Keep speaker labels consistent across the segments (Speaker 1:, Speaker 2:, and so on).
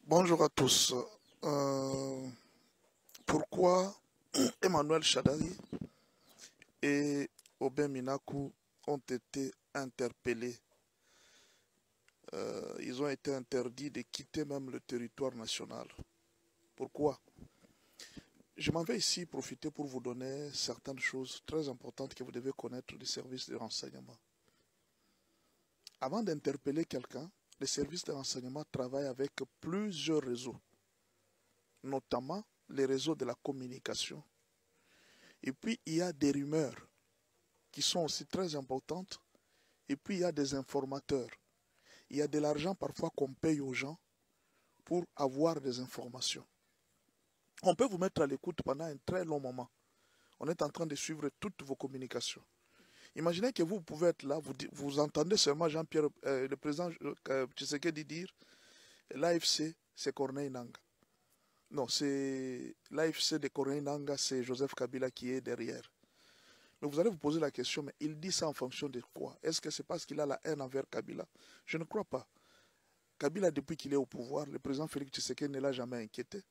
Speaker 1: Bonjour à tous. Euh, Pourquoi Emmanuel Shadari et Aubin Minaku ont été interpellés? Ils ont été interdits de quitter même le territoire national. Pourquoi? Je m'en vais ici profiter pour vous donner certaines choses très importantes que vous devez connaître des services de renseignement. Avant d'interpeller quelqu'un, les services de renseignement travaillent avec plusieurs réseaux, notamment les réseaux de la communication. Et puis, il y a des rumeurs qui sont aussi très importantes. Et puis, il y a des informateurs. Il y a de l'argent parfois qu'on paye aux gens pour avoir des informations. On peut vous mettre à l'écoute pendant un très long moment. On est en train de suivre toutes vos communications. Imaginez que vous pouvez être là, vous entendez seulement Jean-Pierre, le président Tshisekedi dire l'AFC, c'est Corneille Nangaa. Non, c'est l'AFC de Corneille Nangaa, c'est Joseph Kabila qui est derrière. Mais vous allez vous poser la question, mais il dit ça en fonction de quoi? Est-ce que c'est parce qu'il a la haine envers Kabila? Je ne crois pas. Kabila, depuis qu'il est au pouvoir, le président Félix Tshisekedi ne l'a jamais inquiété.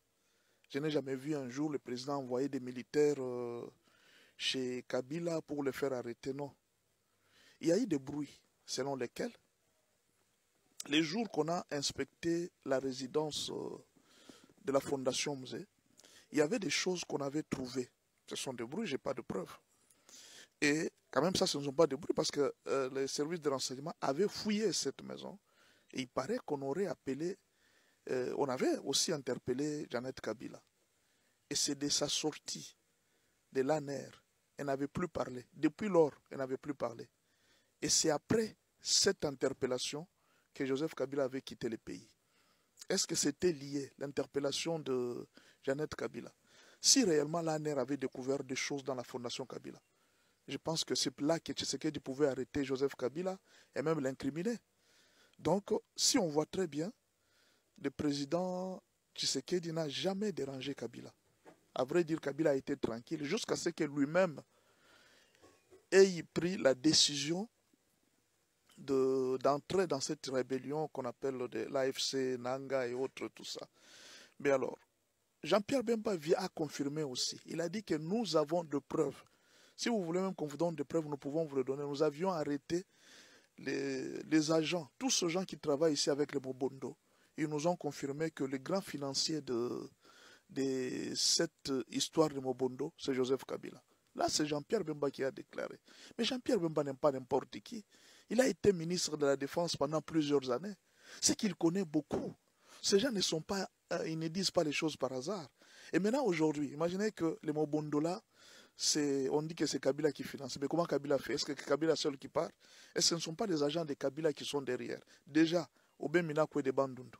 Speaker 1: Je n'ai jamais vu un jour le président envoyer des militaires chez Kabila pour le faire arrêter. Non. Il y a eu des bruits selon lesquels, les jours qu'on a inspecté la résidence de la Fondation Musée, il y avait des choses qu'on avait trouvées. Ce sont des bruits, je n'ai pas de preuves. Et quand même, ça, ce ne sont pas des bruits parce que les services de renseignement avaient fouillé cette maison. Et il paraît qu'on aurait appelé, on avait aussi interpellé Jeannette Kabila. Et c'est de sa sortie de l'ANER, elle n'avait plus parlé. Depuis lors, elle n'avait plus parlé. Et c'est après cette interpellation que Joseph Kabila avait quitté le pays. Est-ce que c'était lié, l'interpellation de Jeannette Kabila? Si réellement l'ANER avait découvert des choses dans la fondation Kabila, je pense que c'est là que Tshisekedi pouvait arrêter Joseph Kabila et même l'incriminer. Donc, si on voit très bien, le président Tshisekedi n'a jamais dérangé Kabila. À vrai dire, Kabila a été tranquille jusqu'à ce que lui-même ait pris la décision d'entrer dans cette rébellion qu'on appelle l'AFC, Nanga et autres, tout ça. Mais alors, Jean-Pierre Bemba a confirmé aussi. Il a dit que nous avons de preuves. Si vous voulez même qu'on vous donne des preuves, nous pouvons vous le donner. Nous avions arrêté les agents, tous ces gens qui travaillent ici avec les Mobondo. Ils nous ont confirmé que le grand financier de cette histoire de Mobondo, c'est Joseph Kabila. Là, c'est Jean-Pierre Bemba qui a déclaré. Mais Jean-Pierre Bemba n'est pas n'importe qui. Il a été ministre de la Défense pendant plusieurs années. C'est qu'il connaît beaucoup. Ces gens ne sont pas, ils ne disent pas les choses par hasard. Et maintenant, aujourd'hui, imaginez que les Mobondo là, on dit que c'est Kabila qui finance. Mais comment Kabila fait? Est-ce que Kabila seul qui part? Est-ce que ce ne sont pas les agents de Kabila qui sont derrière? Déjà, Aubin Minaku et de Bandundu.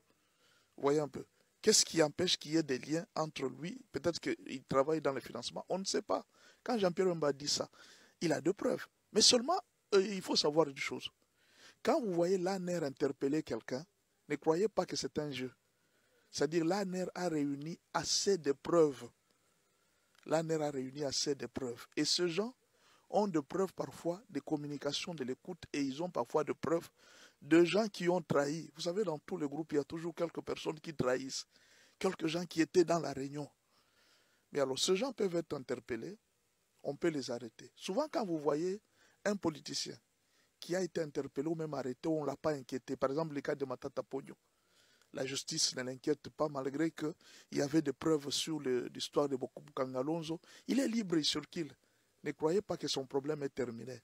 Speaker 1: Voyez un peu. Qu'est-ce qui empêche qu'il y ait des liens entre lui? Peut-être qu'il travaille dans le financement. On ne sait pas. Quand Jean-Pierre Bemba dit ça, il a deux preuves. Mais seulement, il faut savoir une chose. Quand vous voyez l'ANER interpeller quelqu'un, ne croyez pas que c'est un jeu. C'est-à-dire l'ANER a réuni assez de preuves. L'ANER a réuni assez de preuves. Et ces gens ont des preuves parfois de communication, de l'écoute, et ils ont parfois des preuves de gens qui ont trahi. Vous savez, dans tous les groupes, il y a toujours quelques personnes qui trahissent. Quelques gens qui étaient dans la réunion. Mais alors, ces gens peuvent être interpellés, on peut les arrêter. Souvent, quand vous voyez un politicien qui a été interpellé ou même arrêté, on ne l'a pas inquiété. Par exemple, le cas de Matata Pogno. La justice ne l'inquiète pas malgré qu'il y avait des preuves sur l'histoire de Bokubu Kangalonzo. Il est libre, il circule. Ne croyez pas que son problème est terminé.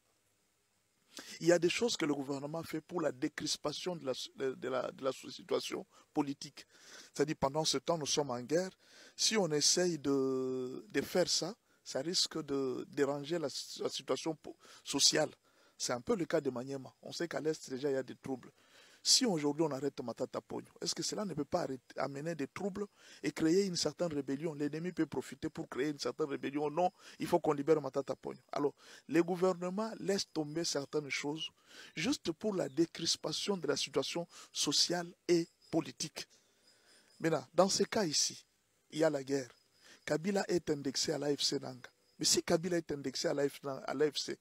Speaker 1: Il y a des choses que le gouvernement fait pour la décrispation de la situation politique. C'est-à-dire pendant ce temps, nous sommes en guerre. Si on essaye de faire ça, ça risque de déranger la situation sociale. C'est un peu le cas de Maniema. On sait qu'à l'Est, déjà, il y a des troubles. Si aujourd'hui on arrête Matata Pogno, est-ce que cela ne peut pas amener des troubles et créer une certaine rébellion? L'ennemi peut profiter pour créer une certaine rébellion. Non, il faut qu'on libère Matata Pogno. Alors, les gouvernements laissent tomber certaines choses juste pour la décrispation de la situation sociale et politique. Maintenant, dans ce cas ici, il y a la guerre. Kabila est indexé à l'AFC Nanga. Mais si Kabila est indexé à l'AFC,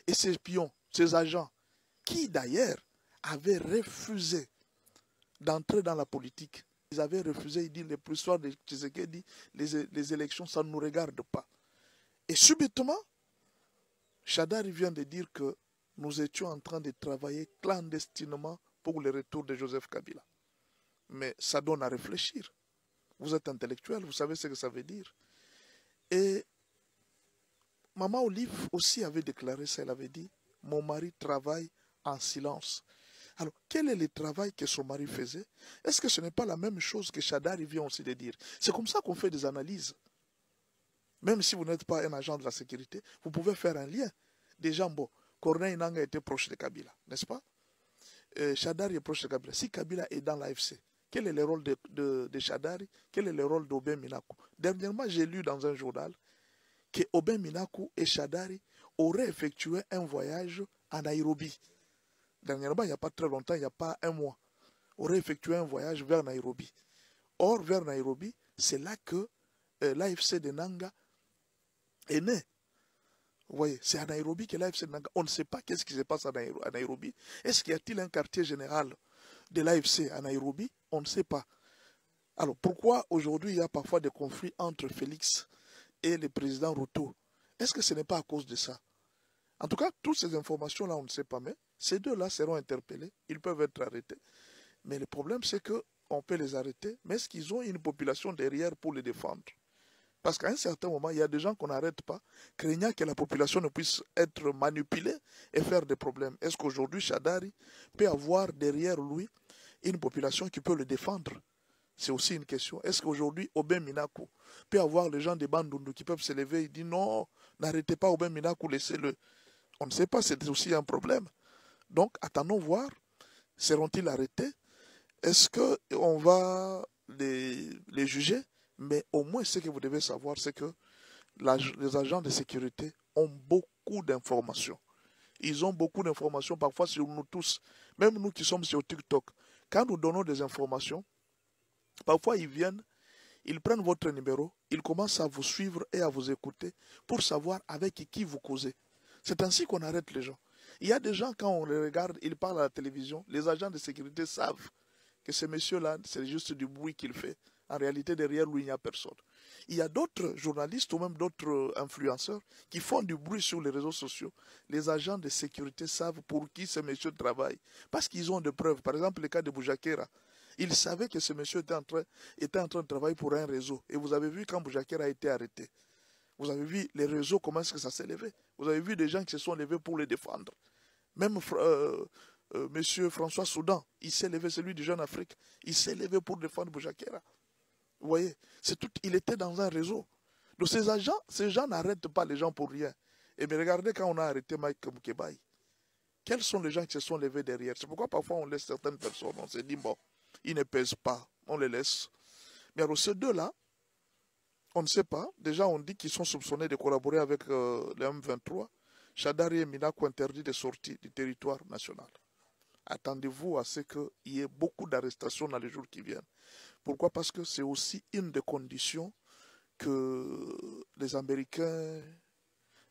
Speaker 1: et ses pions, ses agents, qui d'ailleurs avait refusé d'entrer dans la politique, Ils avaient refusé, il dit, l'histoire de Tshisekedi, les élections, ça ne nous regarde pas. Et subitement, Chadari vient de dire que nous étions en train de travailler clandestinement pour le retour de Joseph Kabila. Mais ça donne à réfléchir. Vous êtes intellectuel, vous savez ce que ça veut dire. Et Maman Olive aussi avait déclaré ça, elle avait dit, mon mari travaille en silence. Alors, quel est le travail que son mari faisait? Est-ce que ce n'est pas la même chose que Chadari vient aussi de dire? C'est comme ça qu'on fait des analyses. Même si vous n'êtes pas un agent de la sécurité, vous pouvez faire un lien. Déjà, bon, Corneille Nangaa était proche de Kabila, n'est-ce pas? Chadari est proche de Kabila. Si Kabila est dans l'AFC, quel est le rôle de Chadari? Quel est le rôle d'Aubin Minakou? Dernièrement, j'ai lu dans un journal que Aubin Minakou et Chadari auraient effectué un voyage à Nairobi. Dernièrement, il n'y a pas très longtemps, il n'y a pas un mois, auraient effectué un voyage vers Nairobi. Or, vers Nairobi, c'est là que l'AFC de Nanga est né. Vous voyez, c'est à Nairobi que l'AFC de Nanga. On ne sait pas qu'est-ce qui se passe à Nairobi. Est-ce qu'il y a-t-il un quartier général de l'AFC à Nairobi? On ne sait pas. Alors, pourquoi aujourd'hui il y a parfois des conflits entre Félix et le président Ruto? Est-ce que ce n'est pas à cause de ça? En tout cas, toutes ces informations-là, on ne sait pas, mais ces deux-là seront interpellés, ils peuvent être arrêtés. Mais le problème, c'est qu'on peut les arrêter, mais est-ce qu'ils ont une population derrière pour les défendre? Parce qu'à un certain moment, il y a des gens qu'on n'arrête pas, craignant que la population ne puisse être manipulée et faire des problèmes. Est-ce qu'aujourd'hui, Chadari peut avoir derrière lui une population qui peut le défendre? C'est aussi une question. Est-ce qu'aujourd'hui, Aubin Minakou peut avoir les gens des Bandundu qui peuvent se lever et dire non, n'arrêtez pas Aubin Minakou, laissez-le? On ne sait pas, c'est aussi un problème. Donc, attendons voir, seront-ils arrêtés? Est-ce qu'on va les juger? Mais au moins, ce que vous devez savoir, c'est que les agents de sécurité ont beaucoup d'informations. Ils ont beaucoup d'informations, parfois sur nous tous, même nous qui sommes sur TikTok. Quand nous donnons des informations, parfois ils viennent, ils prennent votre numéro, ils commencent à vous suivre et à vous écouter pour savoir avec qui vous causez. C'est ainsi qu'on arrête les gens. Il y a des gens, quand on les regarde, ils parlent à la télévision, les agents de sécurité savent que ce monsieur-là, c'est juste du bruit qu'il fait. En réalité, derrière lui, il n'y a personne. Il y a d'autres journalistes ou même d'autres influenceurs qui font du bruit sur les réseaux sociaux. Les agents de sécurité savent pour qui ce monsieur travaille. Parce qu'ils ont des preuves. Par exemple, le cas de Boujakera. Ils savaient que ce monsieur était en train de travailler pour un réseau. Et vous avez vu quand Boujakera a été arrêté. Vous avez vu les réseaux, comment est-ce que ça s'est levé. Vous avez vu des gens qui se sont levés pour le défendre. Même monsieur François Soudan, il s'est levé, celui du Jeune Afrique. Il s'est levé pour défendre Boujakera. Vous voyez, il était dans un réseau. Donc ces gens n'arrêtent pas les gens pour rien. Et mais regardez quand on a arrêté Mike Moukebaï. Quels sont les gens qui se sont levés derrière? C'est pourquoi parfois on laisse certaines personnes, on se dit, bon, ils ne pèsent pas, on les laisse. Mais alors ces deux-là, on ne sait pas. Déjà, on dit qu'ils sont soupçonnés de collaborer avec les M23. Chadari et Minakou interdits de sortie du territoire national. Attendez-vous à ce qu'il y ait beaucoup d'arrestations dans les jours qui viennent. Pourquoi? Parce que c'est aussi une des conditions que les Américains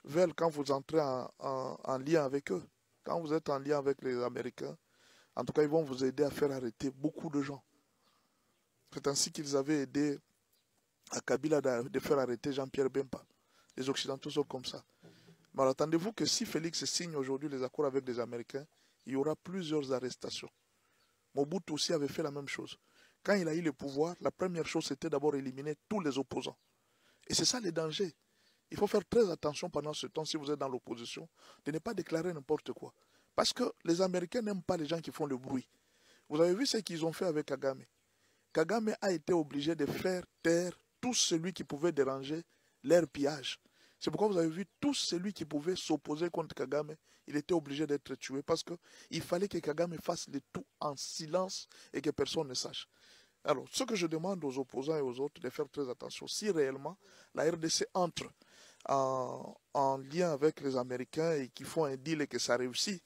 Speaker 1: veulent quand vous entrez en lien avec eux. Quand vous êtes en lien avec les Américains, en tout cas, ils vont vous aider à faire arrêter beaucoup de gens. C'est ainsi qu'ils avaient aidé à Kabila de faire arrêter Jean-Pierre Bemba. Les Occidentaux sont comme ça. Mais attendez-vous que si Félix signe aujourd'hui les accords avec les Américains, il y aura plusieurs arrestations. Mobutu aussi avait fait la même chose. Quand il a eu le pouvoir, la première chose c'était d'abord éliminer tous les opposants. Et c'est ça le danger. Il faut faire très attention pendant ce temps, si vous êtes dans l'opposition, de ne pas déclarer n'importe quoi. Parce que les Américains n'aiment pas les gens qui font le bruit. Vous avez vu ce qu'ils ont fait avec Kagame. Kagame a été obligé de faire taire tout celui qui pouvait déranger leur pillage. C'est pourquoi vous avez vu tout celui qui pouvait s'opposer contre Kagame, il était obligé d'être tué parce qu'il fallait que Kagame fasse le tout en silence et que personne ne sache. Alors, ce que je demande aux opposants et aux autres, de faire très attention. Si réellement la RDC entre en lien avec les Américains et qu'ils font un deal et que ça réussit,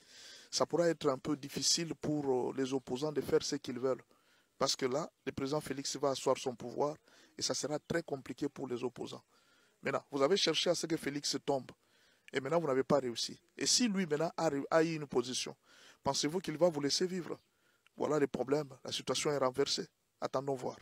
Speaker 1: ça pourra être un peu difficile pour les opposants de faire ce qu'ils veulent. Parce que là, le président Félix va asseoir son pouvoir et ça sera très compliqué pour les opposants. Maintenant, vous avez cherché à ce que Félix tombe. Et maintenant, vous n'avez pas réussi. Et si lui, maintenant, a eu une position, pensez-vous qu'il va vous laisser vivre? Voilà le problème. La situation est renversée. Attendons voir.